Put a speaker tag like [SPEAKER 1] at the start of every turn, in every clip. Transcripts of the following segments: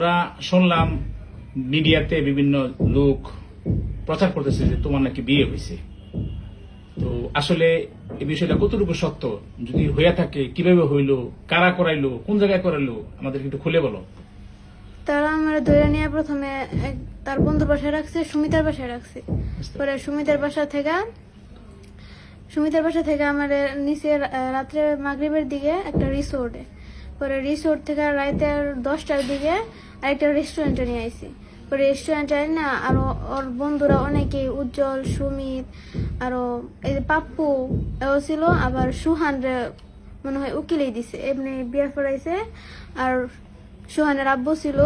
[SPEAKER 1] আমরা শুনলাম মিডিয়াতে বিভিন্ন লোক প্রচার করতেছে যে তোমার নাকি বিয়ে হয়েছে। তো আসলে এই বিষয়টা কতটুকু সত্য, যদি হইয়া থাকে কিভাবে হইলো, কারা করাইলো, কোন জায়গায় করাইলো, আমাদের একটু খুলে বলো।
[SPEAKER 2] তারা আমার ধরে নিয়ে প্রথমে তার বন্ধুর বাসায় রাখছে, সুমিতার বাসায় রাখছে। পরে সুমিতার বাসা থেকে আমার নিচে রাত্রে মাগরিবের দিকে একটা রিসোর্টে, পরে রিসোর্ট থেকে রাতে 10টার দিকে আরেকটা রেস্টুরেন্টে নিয়ে আইছি। পরে রেস্টুরেন্টে না আরো ওর বন্ধুরা অনেকেই, উজ্জ্বল, সুমিত, আরো এই যে পাপ্পু এও ছিল, আবার সুহান মনে হয় উকিলেই দিছে, এমনি বিয়ে পড়াইছে। আর সুহানের আব্বু ছিল,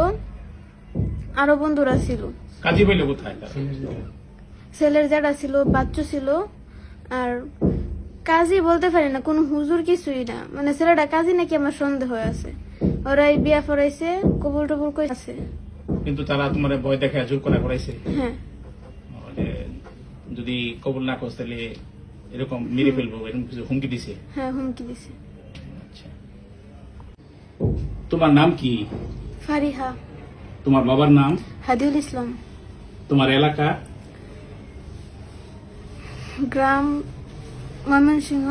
[SPEAKER 2] আরো বন্ধুরা ছিল।
[SPEAKER 1] কাজী পাইলো কোথায়?
[SPEAKER 2] ছেলের জ্যাঠা ছিল, বাচ্চু ছিল। আর কাজী বলতে পারি না, কোন হুজুর কিছুই না, মানে ছেলেটা কাজী নাকি আমার সন্দেহ আছে। ওরা এই বিয়া পড়াইছে, কবুল টবুল করেছে।
[SPEAKER 1] কিন্তু তারা তোমার ভয় দেখে জোর করা করাইছে।
[SPEAKER 2] হ্যাঁ,
[SPEAKER 1] যে যদি কবুল না করছ তাহলে এরকম মেরে ফেলবো, এরকম কিছু হুমকি দিছে।
[SPEAKER 2] হ্যাঁ, হুমকি দিছে।
[SPEAKER 1] আচ্ছা, তোমার নাম কি?
[SPEAKER 2] ফারিহা।
[SPEAKER 1] তোমার বাবার নাম?
[SPEAKER 2] হাদিউল ইসলাম।
[SPEAKER 1] তোমার এলাকা?
[SPEAKER 2] গ্রাম ময়মনসিংহ,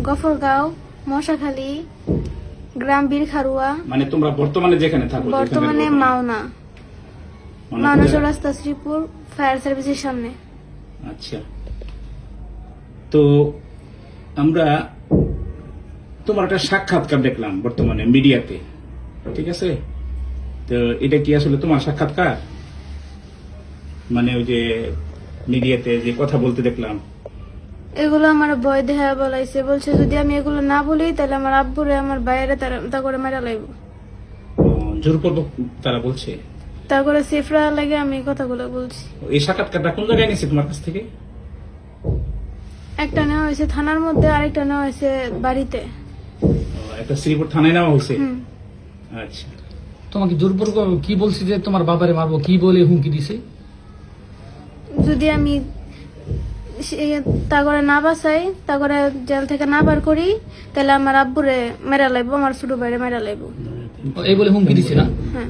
[SPEAKER 2] গফরগাঁও, মশাখালী, গ্রাম বীরখারুয়া।
[SPEAKER 1] মানে তোমরা বর্তমানে যেখানে থাকো?
[SPEAKER 2] বর্তমানে মাওনা চৌরাস্তা, শ্রীপুর ফায়ার সার্ভিসের সামনে।
[SPEAKER 1] আচ্ছা, তো আমরা তোমার একটা সাক্ষাৎকার দেখলাম বর্তমানে মিডিয়াতে, ঠিক আছে? তো এটা কি আসলে তোমার সাক্ষাৎকার? মানে ওই যে মিডিয়াতে যে কথা বলতে দেখলাম,
[SPEAKER 2] এগুলো আমার ভয় দেখা বলাইছে, বলছে যদি আমি এগুলো না বলি তাহলে আমার আব্বুরে, আমার বাইরে তা করে মেরা লাগবো,
[SPEAKER 1] জোর করবো তারা বলছে।
[SPEAKER 2] তা করে সেফরা লাগে আমি কথাগুলো বলছি।
[SPEAKER 1] এই সাক্ষাৎকারটা কোন জায়গায় নিয়েছে তোমার কাছ থেকে?
[SPEAKER 2] একটা নেওয়া হয়েছে থানার মধ্যে, আরেকটা নেওয়া হয়েছে বাড়িতে।
[SPEAKER 1] একটা শ্রীপুর থানায় নেওয়া হয়েছে।
[SPEAKER 2] হুম।
[SPEAKER 1] আচ্ছা,
[SPEAKER 3] তোমাকে জোরপূর্বক কি বলছি যে তোমার বাবারে মারবো, কি বলে হুমকি দিছে?
[SPEAKER 2] যদি আমি তা করে না বাঁচাই, তা করে জেল থেকে না বার করি, তাহলে আমার আব্বুরে মেরা লাগবো, আমার ছোট ভাইরে মেরা লাগবো।
[SPEAKER 3] এই বলে হুমকি দিছে না?
[SPEAKER 2] হ্যাঁ,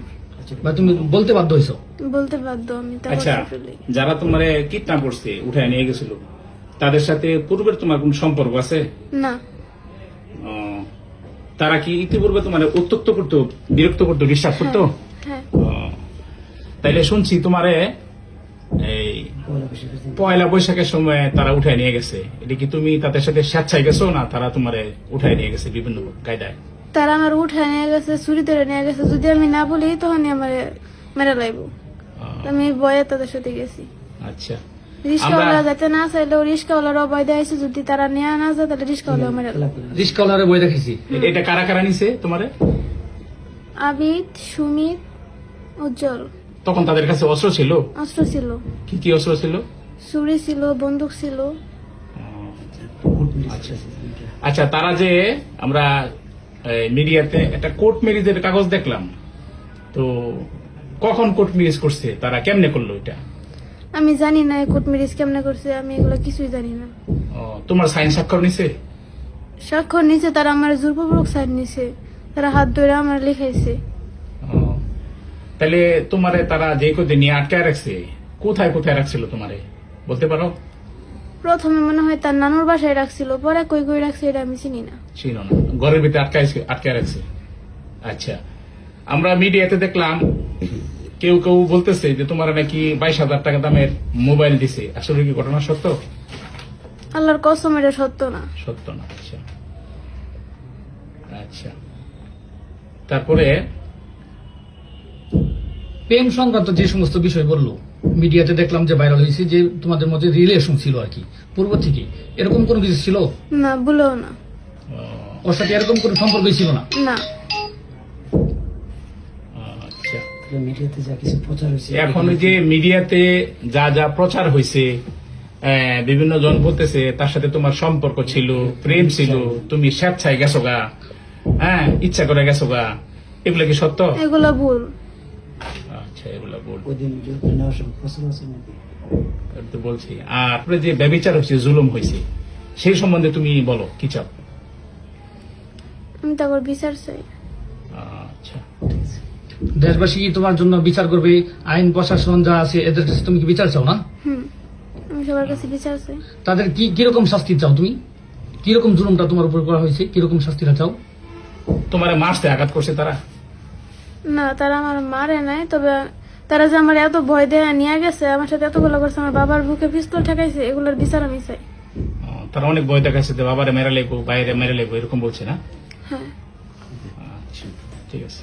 [SPEAKER 3] বা তুমি বলতে বাধ্য হইছো?
[SPEAKER 2] বলতে বাধ্য আমি।
[SPEAKER 1] আচ্ছা, যারা তোমার কিডন্যাপ করছে, উঠায় নিয়ে গেছিল, তাদের সাথে পূর্বের তোমার কোন সম্পর্ক আছে?
[SPEAKER 2] না।
[SPEAKER 1] ও, তারা কি ইতিপূর্বে তোমার উত্তক্ত করতো, বিরক্ত করতো, বিশ্বাস করতো?
[SPEAKER 2] হ্যাঁ।
[SPEAKER 1] ও, তাইলে শুনছি তোমারে এই পয়লা বৈশাখের সময় তারা উঠায় নিয়ে গেছে। এটা কি তুমি তাদের সাথে স্বেচ্ছায় গেছো, না তারা তোমারে উঠায় নিয়ে গেছে বিভিন্ন কায়দায়?
[SPEAKER 2] তারা আমার উঠায় নিয়ে গেছে, চুরি ধরে নিয়ে গেছে। যদি আমি না বলি তখনই আমার মেরা লাগবো। আমি ভয়ে তাদের সাথে গেছি।
[SPEAKER 1] আচ্ছা,
[SPEAKER 2] রিস্কাওয়ালা যাতে না চাইলেও রিস্কাওয়ালারও ভয় দেখাইছে, যদি তারা নিয়ে না যায় তাহলে রিস্কাওয়ালা মেরা লাগবে।
[SPEAKER 3] রিস্কাওয়ালারে বই দেখেছি।
[SPEAKER 1] এটা কারা কারা নিছে তোমারে?
[SPEAKER 2] আবিদ, সুমিত, উজ্জ্বল।
[SPEAKER 1] তখন তাদের কাছে অস্ত্র ছিল?
[SPEAKER 2] অস্ত্র ছিল,
[SPEAKER 1] কি কি অস্ত্র ছিল?
[SPEAKER 2] ছুরি ছিল, বন্দুক ছিল।
[SPEAKER 1] আচ্ছা, আচ্ছা, তারা যে আমরা মিডিয়াতে একটা কোর্ট ম্যারেজের কাগজ দেখলাম, তো কখন কোর্ট ম্যারেজ করছে, তারা কেমনে করলো এটা?
[SPEAKER 2] আমি জানি না কোর্ট ম্যারেজ কেমনে করছে, আমি এগুলো কিছুই জানি না।
[SPEAKER 1] তোমার সাইন স্বাক্ষর নিছে?
[SPEAKER 2] স্বাক্ষর নিছে, তারা আমার জোরপূর্বক সাইন নিছে, তারা হাত ধরে আমার লিখাইছে।
[SPEAKER 1] তাহলে তোমারে তারা যে কদিন নিয়ে আটকায় রাখছে, কোথায় কোথায় রাখছিল তোমারে বলতে পারো?
[SPEAKER 2] প্রথমে মনে হয় তার নানুর বাসায় রাখছিল, পরে কই কই রাখছে এটা আমি চিনি না।
[SPEAKER 1] ছিল না, ঘরের ভিতরে আটকায় রাখছে। আচ্ছা, আমরা মিডিয়াতে দেখলাম কেউ কেউ বলতেছে যে তোমার নাকি 22,000 টাকা দামের মোবাইল দিছে। আসলে কি ঘটনা সত্য?
[SPEAKER 2] আল্লাহর কসম, এটা সত্য না।
[SPEAKER 1] সত্য না। আচ্ছা, আচ্ছা, তারপরে
[SPEAKER 3] প্রেম সংক্রান্ত যে সমস্ত বিষয় বললো মিডিয়াতে দেখলাম যে ভাইরাল হয়েছে, যে তোমাদের মধ্যে রিলেশন ছিল আর কি পূর্ব থেকে, এরকম কোনো কিছু ছিল
[SPEAKER 2] না, বলেও না।
[SPEAKER 3] ওর সাথে এরকম কোনো সম্পর্ক ছিল না?
[SPEAKER 2] না।
[SPEAKER 1] আচ্ছা, এখন যে মিডিয়াতে যা যা প্রচার হয়েছে, বিভিন্ন জন বলতেছে তার সাথে তোমার সম্পর্ক ছিল, প্রেম ছিল, তুমি স্বেচ্ছায় গেছো গা, হ্যাঁ, ইচ্ছা করে গেছো গা, এগুলো কি সত্য?
[SPEAKER 2] এগুলো ভুল।
[SPEAKER 1] আচ্ছা, এগুলো বলছি। আর আপনার যে ব্যভিচার হয়েছে, জুলুম হয়েছে, সেই সম্বন্ধে তুমি বলো, কি চাও?
[SPEAKER 2] আমি তারপর বিচার চাই।
[SPEAKER 1] আচ্ছা,
[SPEAKER 3] দেশবাসী কি তোমার জন্য বিচার করবে? আইন প্রশাসন যা আছে এদের কাছে তুমি কি বিচার চাও না?
[SPEAKER 2] আমি সবার কাছে বিচার চাই।
[SPEAKER 3] তাদের কি কিরকম শাস্তি চাও তুমি? কিরকম জুলুমটা তোমার উপর করা হয়েছে, কিরকম শাস্তিটা চাও?
[SPEAKER 1] তোমার মারতে আঘাত করছে তারা?
[SPEAKER 2] না, তারা আমার মারে নাই, তবে তারা যে আমার এত ভয় দেয়া নিয়ে গেছে, আমার সাথে এতগুলো করছে, আমার বাবার বুকে পিস্তল ঠেকাইছে, এগুলোর বিচার আমি চাই।
[SPEAKER 1] তারা অনেক ভয় দেখাচ্ছে যে বাবারে মেরে লেগো, বাইরে মেরে লেগো, এরকম বলছে না?
[SPEAKER 2] হ্যাঁ।
[SPEAKER 1] আচ্ছা, ঠিক আছে।